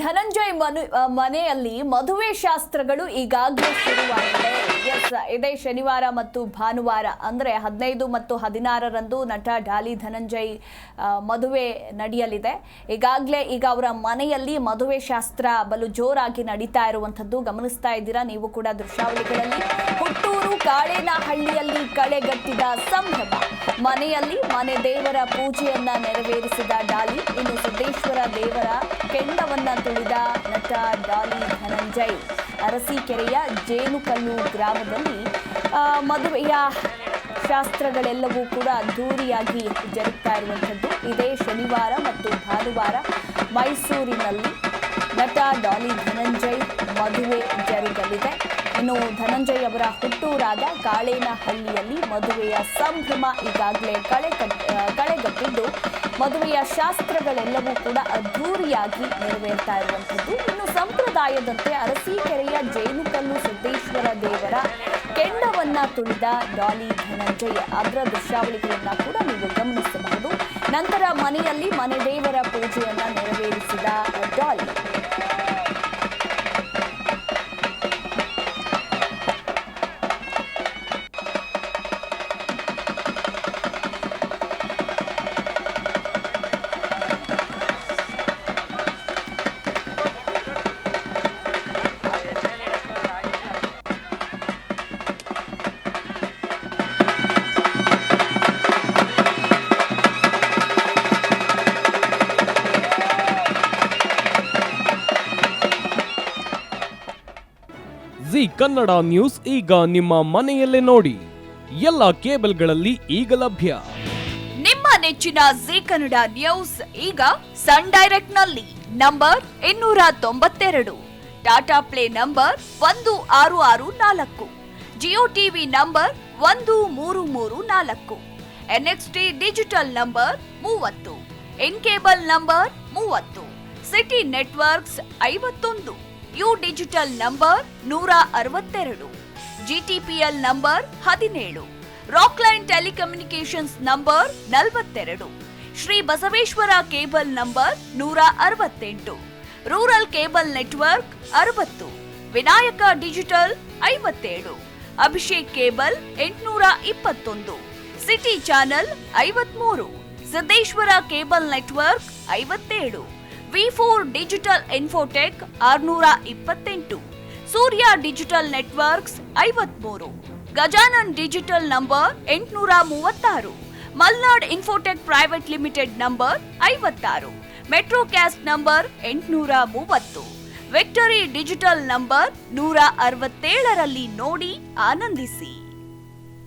ಧನಂಜಯ್ ಮನೆಯಲ್ಲಿ ಮದುವೆ ಶಾಸ್ತ್ರಗಳು ಈಗಾಗಲೇ ಶುರುವಾಗಿದೆ. ಇದೇ ಶನಿವಾರ ಮತ್ತು ಭಾನುವಾರ ಅಂದ್ರೆ 15 ಮತ್ತು 16ರಂದು ನಟ ಡಾಲಿ ಧನಂಜಯ್ ಮದುವೆ ನಡೆಯಲಿದೆ. ಈಗಾಗಲೇ ಅವರ ಮನೆಯಲ್ಲಿ ಮದುವೆ ಶಾಸ್ತ್ರ ಬಲು ಜೋರಾಗಿ ನಡೀತಾ ಇರುವಂತದ್ದು ಗಮನಿಸ್ತಾ ಇದ್ದೀರಾ ನೀವು ಕೂಡ ದೃಶ್ಯಾವಳಿಗಳಲ್ಲಿ. ಹುಟ್ಟೂರು ಕಾಳೇನಹಳ್ಳಿಯಲ್ಲಿ ಕಳೆಗಟ್ಟಿದ ಸಂಭ್ರಮ. ಮನೆಯಲ್ಲಿ ಮನೆ ದೇವರ ಪೂಜೆಯನ್ನ ನೆರವೇರಿಸಿದ ಡಾಲಿ. ಇನ್ನು ಸಿದ್ದೇಶ್ವರ ದೇವರ ಕೆಂಡವನ್ನ ತುಳಿದ ನಟ ಡಾಲಿ ಧನಂಜಯ್ ಅರಸೀಕೆರೆಯ ಜೇನುಕಲ್ಲು ಗ್ರಾಮದಲ್ಲಿ ಮದುವೆಯ ಶಾಸ್ತ್ರಗಳೆಲ್ಲವೂ ಕೂಡ ಅದ್ದೂರಿಯಾಗಿ ಜರುಗ್ತಾ ಇರುವಂಥದ್ದು. ಇದೇ ಶನಿವಾರ ಮತ್ತು ಭಾನುವಾರ ಮೈಸೂರಿನಲ್ಲಿ ನಟ ಡಾಲಿ ಧನಂಜಯ್ ಮದುವೆ ಜರುಗಲಿದೆ. ಇನ್ನು ಧನಂಜಯ್ ಅವರ ಹುಟ್ಟೂರಾದ ಕಾಳೇನಹಳ್ಳಿಯಲ್ಲಿ ಮದುವೆಯ ಸಂಭ್ರಮ ಈಗಾಗಲೇ ಕಳೆಗಟ್ಟಿದ್ದು ಮದುವೆಯ ಶಾಸ್ತ್ರಗಳೆಲ್ಲವೂ ಕೂಡ ಅದ್ದೂರಿಯಾಗಿ ನೆರವೇರ್ತಾ ಇರುವಂಥದ್ದು. ಇನ್ನು ಸಂಪ್ರದಾಯದಂತೆ ಅರಸೀಕೆರೆಯ ಜೇನುಕಲ್ಲು ಸಿದ್ದೇಶ್ವರ ದೇವರ ಕೆಂಡವನ್ನ ತುಳಿದ ಡಾಲಿ ಧನಂಜಯ್ ಅದರ ದೃಶ್ಯಾವಳಿಗಳನ್ನ ಕೂಡ ನೀವು ಗಮನಿಸಬಹುದು. ನಂತರ ಮನೆಯಲ್ಲಿ ಮನೆ ದೇವರ ಪೂಜೆಯನ್ನ ನೆರವೇರಿಸಿದ ಡಾಲಿ. ಜಿ ಕನ್ನಡ ನ್ಯೂಸ್ ಈಗ ನಿಮ್ಮ ಮನೆಯಲ್ಲೇ ನೋಡಿ. ಎಲ್ಲ ಕೇಬಲ್ಗಳಲ್ಲಿ ಈಗ ಲಭ್ಯ. ನಿಮ್ಮ ನೆಚ್ಚಿನ ಜಿ ಕನ್ನಡ ನ್ಯೂಸ್ ಈಗ ಸನ್ ಡೈರೆಕ್ಟ್ ನಲ್ಲಿ number 292, Tata play number 1664, Jio TV number 1334, NXT digital number 30, in cable number 30, city networks 51, U digital number 162, GTPL number 17, Rockline telecommunications number 42, Shri Basaveshwara cable number 168, rural cable network 60, Vinayaka digital 57, Abhishek cable 821, city channel 53, Siddeshwara cable network 57, V4 digital Infotech 628, Surya digital networks 53, Gajanan digital number 836, Malnad infotech private limited number 56, Metrocast number 830, victory digital number 167ರಲ್ಲಿ ನೋಡಿ ಆನಂದಿಸಿ.